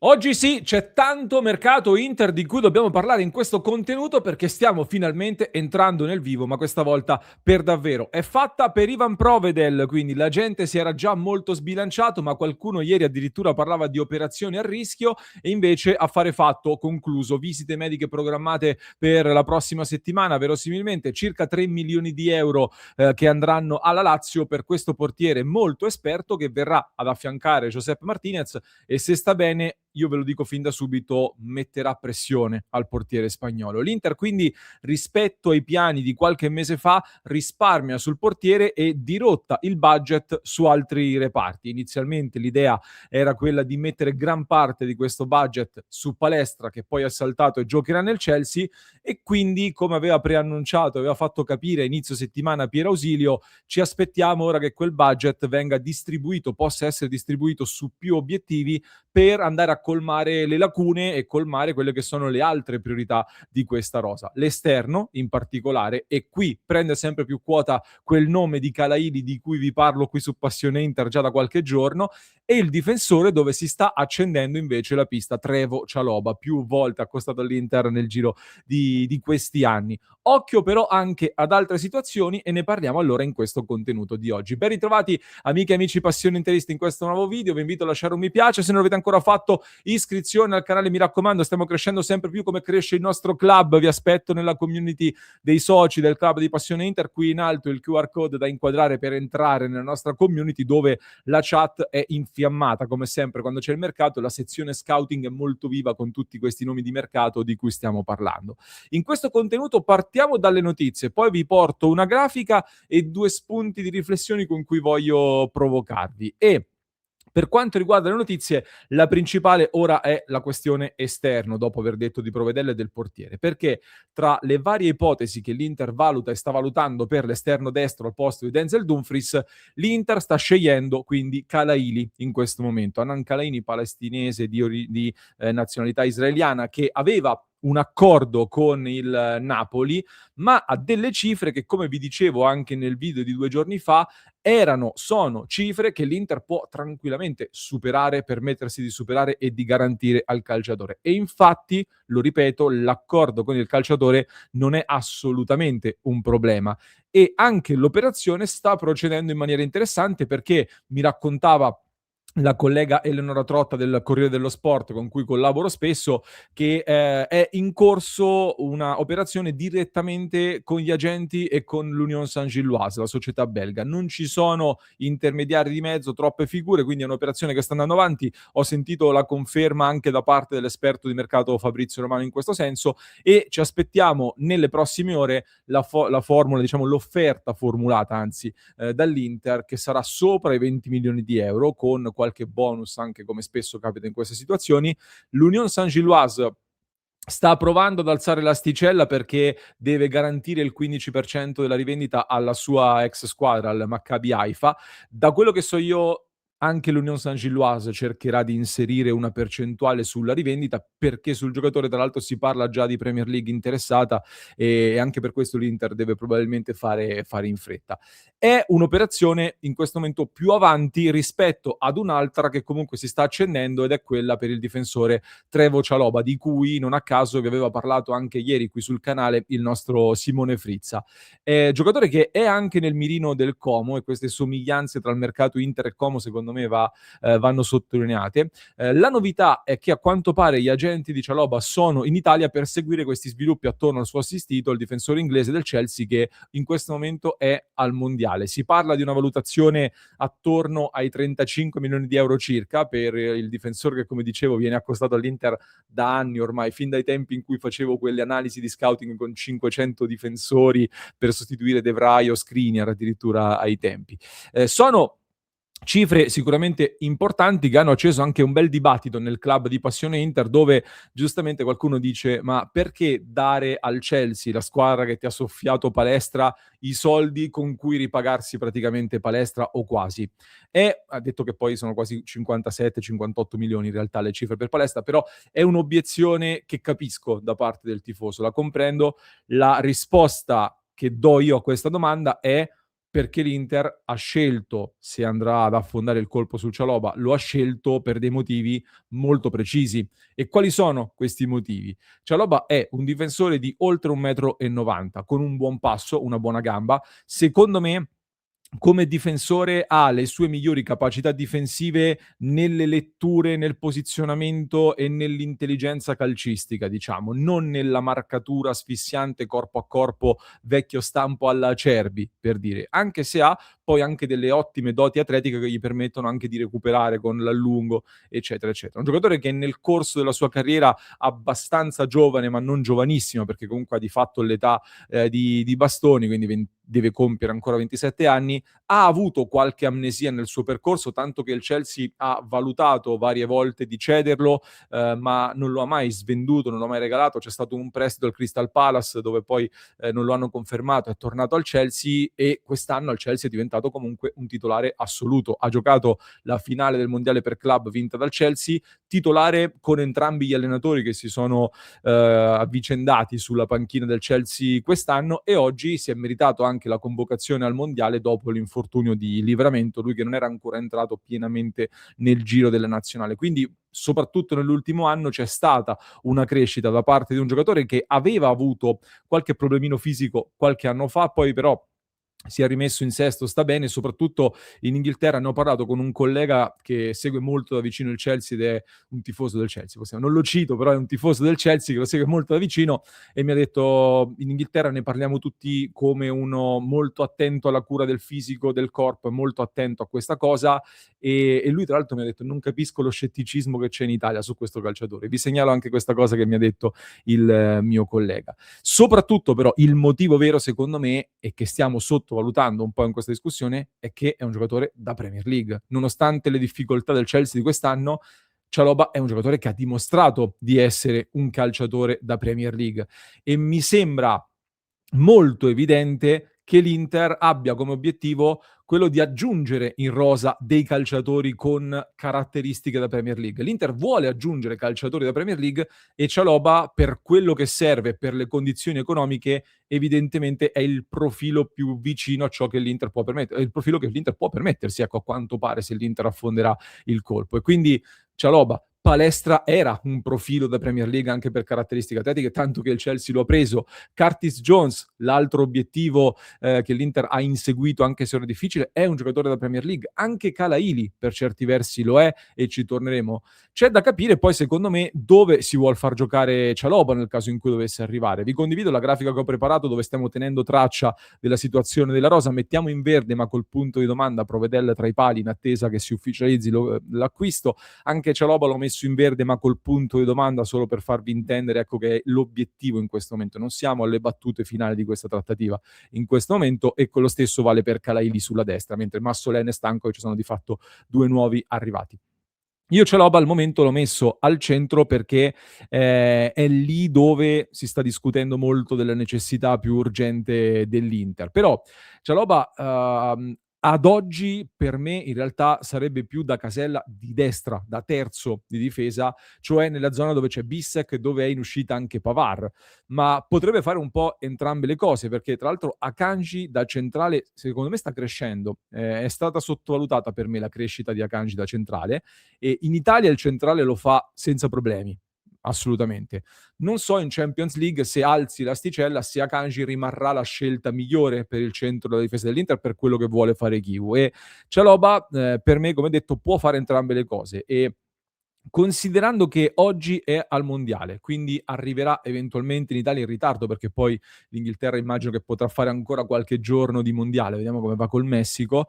Oggi sì, c'è tanto mercato Inter di cui dobbiamo parlare in questo contenuto perché stiamo finalmente entrando nel vivo, ma questa volta per davvero. È fatta per Ivan Provedel, quindi la gente si era già molto sbilanciato, ma qualcuno ieri addirittura parlava di operazioni a rischio e invece affare fatto, concluso. Visite mediche programmate per la prossima settimana, verosimilmente circa 3 milioni di euro che andranno alla Lazio per questo portiere molto esperto che verrà ad affiancare Josep Martinez e se sta bene, io ve lo dico fin da subito, metterà pressione al portiere spagnolo. L'Inter quindi rispetto ai piani di qualche mese fa risparmia sul portiere e dirotta il budget su altri reparti. Inizialmente l'idea era quella di mettere gran parte di questo budget su Palestra che poi ha saltato e giocherà nel Chelsea e quindi come aveva preannunciato, aveva fatto capire a inizio settimana Pier Ausilio, ci aspettiamo ora che quel budget venga distribuito, possa essere distribuito su più obiettivi per andare a colmare le lacune e colmare quelle che sono le altre priorità di questa rosa. L'esterno, in particolare, e qui prende sempre più quota quel nome di Calaili di cui vi parlo qui su Passione Inter già da qualche giorno, e il difensore dove si sta accendendo invece la pista Trevo Cialoba, più volte accostato all'Inter nel giro di questi anni. Occhio però anche ad altre situazioni e ne parliamo allora in questo contenuto di oggi. Ben ritrovati amiche e amici passioni interisti in questo nuovo video, vi invito a lasciare un mi piace, se non l'avete ancora fatto iscrizione al canale, mi raccomando, stiamo crescendo sempre più come cresce il nostro club, vi aspetto nella community dei soci del club di Passione Inter, qui in alto il QR code da inquadrare per entrare nella nostra community dove la chat è infiammata come sempre quando c'è il mercato, la sezione scouting è molto viva con tutti questi nomi di mercato di cui stiamo parlando. In questo contenuto partiamo dalle notizie, poi vi porto una grafica e due spunti di riflessioni con cui voglio provocarvi. E per quanto riguarda le notizie, la principale ora è la questione esterno, dopo aver detto di Provedelle e del portiere, perché tra le varie ipotesi che l'Inter valuta e sta valutando per l'esterno destro al posto di Denzel Dumfries, l'Inter sta scegliendo quindi Kalaili in questo momento. Anan Kalaini, palestinese di nazionalità israeliana, che aveva un accordo con il Napoli, ma ha delle cifre che, come vi dicevo anche nel video di 2 giorni fa, sono cifre che l'Inter può tranquillamente superare, permettersi di superare e di garantire al calciatore. E infatti, lo ripeto, l'accordo con il calciatore non è assolutamente un problema. E anche l'operazione sta procedendo in maniera interessante perché mi raccontava la collega Eleonora Trotta del Corriere dello Sport, con cui collaboro spesso, che è in corso una operazione direttamente con gli agenti e con l'Union Saint-Gilloise, la società belga. Non ci sono intermediari di mezzo, troppe figure, quindi è un'operazione che sta andando avanti. Ho sentito la conferma anche da parte dell'esperto di mercato Fabrizio Romano in questo senso e ci aspettiamo nelle prossime ore la formula, diciamo l'offerta formulata, anzi, dall'Inter, che sarà sopra i 20 milioni di euro con qualche bonus anche come spesso capita in queste situazioni. L'Union Saint-Gilloise sta provando ad alzare l'asticella perché deve garantire il 15% della rivendita alla sua ex squadra, al Maccabi Haifa. Da quello che so io, anche l'Union Saint-Gilloise cercherà di inserire una percentuale sulla rivendita perché sul giocatore tra l'altro si parla già di Premier League interessata e anche per questo l'Inter deve probabilmente fare in fretta. È un'operazione in questo momento più avanti rispetto ad un'altra che comunque si sta accendendo ed è quella per il difensore Trevo Cialoba, di cui non a caso vi aveva parlato anche ieri qui sul canale il nostro Simone Frizza. Giocatore che è anche nel mirino del Como e queste somiglianze tra il mercato Inter e Como secondo me vanno sottolineate. La novità è che a quanto pare gli agenti di Cialoba sono in Italia per seguire questi sviluppi attorno al suo assistito, il difensore inglese del Chelsea che in questo momento è al mondiale. Si parla di una valutazione attorno ai 35 milioni di euro circa per il difensore che come dicevo viene accostato all'Inter da anni ormai, fin dai tempi in cui facevo quelle analisi di scouting con 500 difensori per sostituire De Vrij o Skriniar addirittura ai tempi. Sono cifre sicuramente importanti che hanno acceso anche un bel dibattito nel club di Passione Inter dove giustamente qualcuno dice ma perché dare al Chelsea, la squadra che ti ha soffiato Palestra, i soldi con cui ripagarsi praticamente Palestra o quasi? E ha detto che poi sono quasi 57-58 milioni in realtà le cifre per Palestra, però è un'obiezione che capisco da parte del tifoso, la comprendo. La risposta che do io a questa domanda è perché l'Inter ha scelto, se andrà ad affondare il colpo su Chalobah, lo ha scelto per dei motivi molto precisi. E quali sono questi motivi? Chalobah è un difensore di oltre 1,90 m, con un buon passo, una buona gamba. Secondo me, come difensore ha le sue migliori capacità difensive nelle letture, nel posizionamento e nell'intelligenza calcistica, diciamo, non nella marcatura asfissiante corpo a corpo, vecchio stampo alla Acerbi, per dire. Anche se ha poi anche delle ottime doti atletiche che gli permettono anche di recuperare con l'allungo, eccetera, eccetera. Un giocatore che nel corso della sua carriera abbastanza giovane, ma non giovanissimo, perché comunque ha di fatto l'età di Bastoni, quindi deve compiere ancora 27 anni, ha avuto qualche amnesia nel suo percorso, tanto che il Chelsea ha valutato varie volte di cederlo, ma non lo ha mai svenduto, non lo ha mai regalato. C'è stato un prestito al Crystal Palace dove poi non lo hanno confermato, è tornato al Chelsea e quest'anno al Chelsea è diventato comunque un titolare assoluto. Ha giocato la finale del mondiale per club vinta dal Chelsea, titolare con entrambi gli allenatori che si sono avvicendati sulla panchina del Chelsea quest'anno, e oggi si è meritato anche la convocazione al mondiale dopo l'infortunio di Livramento, lui che non era ancora entrato pienamente nel giro della nazionale. Quindi soprattutto nell'ultimo anno c'è stata una crescita da parte di un giocatore che aveva avuto qualche problemino fisico qualche anno fa, poi però si è rimesso in sesto, sta bene. Soprattutto in Inghilterra, ne ho parlato con un collega che segue molto da vicino il Chelsea ed è un tifoso del Chelsea, non lo cito, però è un tifoso del Chelsea che lo segue molto da vicino, e mi ha detto: in Inghilterra ne parliamo tutti come uno molto attento alla cura del fisico, del corpo, è molto attento a questa cosa, e lui tra l'altro mi ha detto: non capisco lo scetticismo che c'è in Italia su questo calciatore. Vi segnalo anche questa cosa che mi ha detto il mio collega. Soprattutto però il motivo vero secondo me, e che stiamo sottovalutando un po' in questa discussione, è che è un giocatore da Premier League. Nonostante le difficoltà del Chelsea di quest'anno, Chalobah è un giocatore che ha dimostrato di essere un calciatore da Premier League, e mi sembra molto evidente che l'Inter abbia come obiettivo quello di aggiungere in rosa dei calciatori con caratteristiche da Premier League. L'Inter vuole aggiungere calciatori da Premier League, e Chalobah, per quello che serve, per le condizioni economiche, evidentemente è il profilo più vicino a ciò che l'Inter può permettere, è il profilo che l'Inter può permettersi, ecco, a quanto pare, se l'Inter affonderà il colpo. E quindi Chalobah palestra era un profilo da Premier League anche per caratteristiche atletiche, tanto che il Chelsea lo ha preso. Curtis Jones, l'altro obiettivo che l'Inter ha inseguito anche se era difficile, è un giocatore da Premier League. Anche Kalaili per certi versi lo è, e ci torneremo. C'è da capire poi secondo me dove si vuol far giocare Chalobah nel caso in cui dovesse arrivare. Vi condivido la grafica che ho preparato dove stiamo tenendo traccia della situazione della rosa. Mettiamo in verde ma col punto di domanda Provedel tra i pali in attesa che si ufficializzi l'acquisto. Anche Chalobah l'ho messo in verde ma col punto di domanda, solo per farvi intendere, ecco, che è l'obiettivo in questo momento. Non siamo alle battute finali di questa trattativa in questo momento, e quello stesso vale per Kalaili sulla destra, mentre Massolene è stanco e ci sono di fatto due nuovi arrivati. Io Chalobah al momento l'ho messo al centro perché è lì dove si sta discutendo molto della necessità più urgente dell'Inter. Però Chalobah, ad oggi per me in realtà sarebbe più da casella di destra, da terzo di difesa, cioè nella zona dove c'è Bissek e dove è in uscita anche Pavard, ma potrebbe fare un po' entrambe le cose, perché tra l'altro Akanji da centrale secondo me sta crescendo. È stata sottovalutata per me la crescita di Akanji da centrale, e in Italia il centrale lo fa senza problemi, assolutamente. Non so in Champions League se alzi l'asticella, se Akanji rimarrà la scelta migliore per il centro della difesa dell'Inter, per quello che vuole fare Kivu. E Chalobah, per me, come detto, può fare entrambe le cose, e considerando che oggi è al mondiale, quindi arriverà eventualmente in Italia in ritardo, perché poi l'Inghilterra immagino che potrà fare ancora qualche giorno di mondiale, vediamo come va col Messico,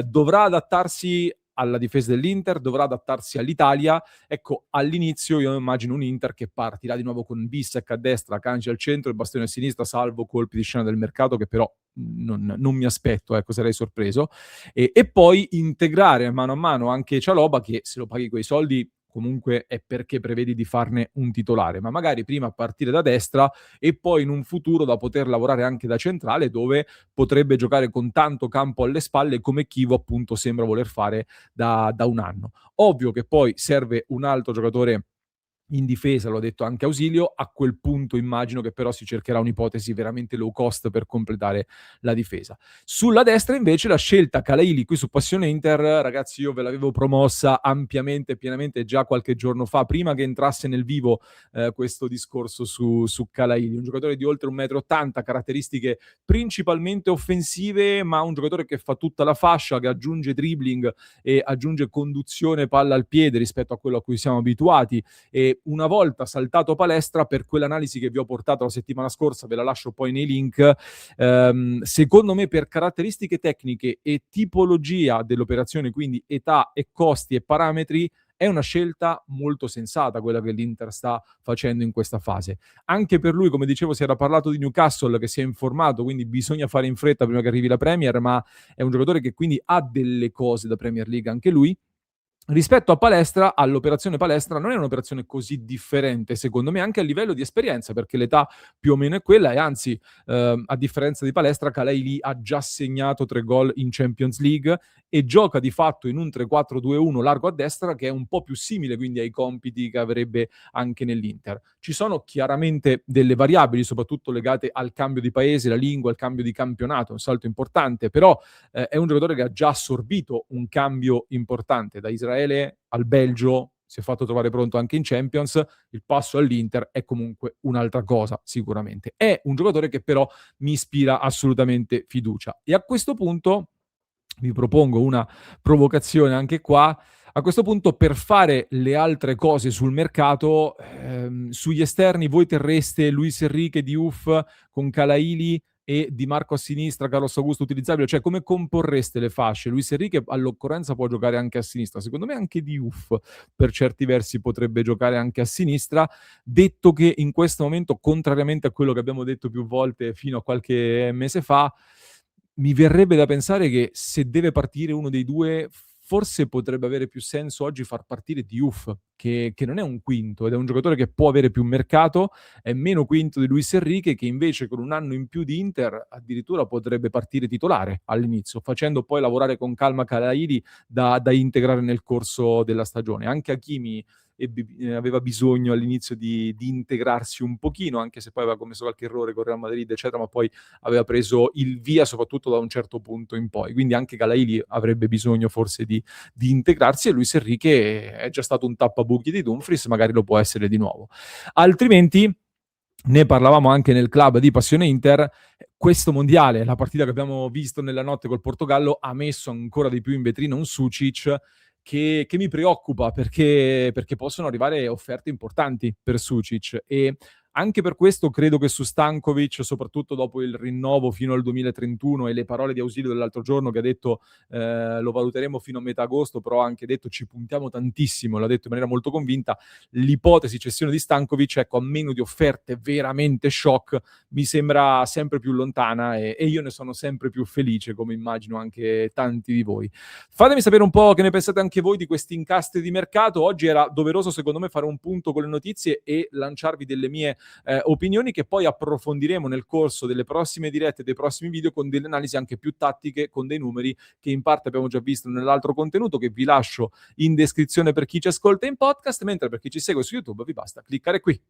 dovrà adattarsi alla difesa dell'Inter, dovrà adattarsi all'Italia. Ecco, all'inizio io immagino un Inter che partirà di nuovo con Bissek a destra, Kanji al centro e Bastoni a sinistra, salvo colpi di scena del mercato che però non mi aspetto, ecco, sarei sorpreso, e poi integrare a mano anche Chalobah, che se lo paghi quei soldi comunque è perché prevedi di farne un titolare, ma magari prima a partire da destra e poi in un futuro da poter lavorare anche da centrale, dove potrebbe giocare con tanto campo alle spalle, come Kivu appunto sembra voler fare da un anno. Ovvio che poi serve un altro giocatore in difesa, lo ha detto anche Ausilio. A quel punto immagino che però si cercherà un'ipotesi veramente low cost per completare la difesa. Sulla destra invece la scelta Calaili qui su Passione Inter, ragazzi, io ve l'avevo promossa ampiamente e pienamente già qualche giorno fa, prima che entrasse nel vivo questo discorso su Calaili, un giocatore di oltre 1,80 m, caratteristiche principalmente offensive, ma un giocatore che fa tutta la fascia, che aggiunge dribbling e aggiunge conduzione palla al piede rispetto a quello a cui siamo abituati. E una volta saltato palestra, per quell'analisi che vi ho portato la settimana scorsa, ve la lascio poi nei link, secondo me per caratteristiche tecniche e tipologia dell'operazione, quindi età e costi e parametri, è una scelta molto sensata quella che l'Inter sta facendo in questa fase. Anche per lui, come dicevo, si era parlato di Newcastle che si è informato, quindi bisogna fare in fretta prima che arrivi la Premier, ma è un giocatore che quindi ha delle cose da Premier League anche lui. Rispetto a Palestra, all'operazione Palestra non è un'operazione così differente, secondo me, anche a livello di esperienza, perché l'età più o meno è quella e anzi, a differenza di Palestra, Calaili ha già segnato 3 gol in Champions League e gioca di fatto in un 3-4-2-1 largo a destra, che è un po' più simile quindi ai compiti che avrebbe anche nell'Inter. Ci sono chiaramente delle variabili, soprattutto legate al cambio di paese, la lingua, il cambio di campionato, un salto importante, però è un giocatore che ha già assorbito un cambio importante da Israele al Belgio, si è fatto trovare pronto anche in Champions, il passo all'Inter è comunque un'altra cosa sicuramente. È un giocatore che però mi ispira assolutamente fiducia. E a questo punto vi propongo una provocazione anche qua. A questo punto, per fare le altre cose sul mercato, sugli esterni voi terreste Luis Enrique, Diouf con Calaili e Di Marco a sinistra, Carlos Augusto utilizzabile, cioè come comporreste le fasce? Luis Enrique all'occorrenza può giocare anche a sinistra, secondo me anche Diouf per certi versi potrebbe giocare anche a sinistra, detto che in questo momento, contrariamente a quello che abbiamo detto più volte fino a qualche mese fa, mi verrebbe da pensare che se deve partire uno dei due, forse potrebbe avere più senso oggi far partire Diouf, che non è un quinto ed è un giocatore che può avere più mercato, è meno quinto di Luis Enrique, che invece con un anno in più di Inter addirittura potrebbe partire titolare all'inizio, facendo poi lavorare con calma Calaili da integrare nel corso della stagione. Anche Hakimi aveva bisogno all'inizio di integrarsi un pochino, anche se poi aveva commesso qualche errore con Real Madrid, eccetera, ma poi aveva preso il via soprattutto da un certo punto in poi. Quindi anche Calaili avrebbe bisogno forse di integrarsi e Luis Enrique è già stato un tappabuchi di Dumfries, magari lo può essere di nuovo. Altrimenti, ne parlavamo anche nel club di Passione Inter, questo mondiale, la partita che abbiamo visto nella notte col Portogallo, ha messo ancora di più in vetrina un Sucic che mi preoccupa perché possono arrivare offerte importanti per Sucic e anche per questo credo che su Stankovic, soprattutto dopo il rinnovo fino al 2031 e le parole di Ausilio dell'altro giorno che ha detto lo valuteremo fino a metà agosto, però ha anche detto ci puntiamo tantissimo, l'ha detto in maniera molto convinta, l'ipotesi cessione di Stankovic, ecco, a meno di offerte veramente shock, mi sembra sempre più lontana e io ne sono sempre più felice, come immagino anche tanti di voi. Fatemi sapere un po' che ne pensate anche voi di questi incastri di mercato. Oggi era doveroso secondo me fare un punto con le notizie e lanciarvi delle mie opinioni che poi approfondiremo nel corso delle prossime dirette, dei prossimi video con delle analisi anche più tattiche, con dei numeri che in parte abbiamo già visto nell'altro contenuto che vi lascio in descrizione per chi ci ascolta in podcast, mentre per chi ci segue su YouTube vi basta cliccare qui.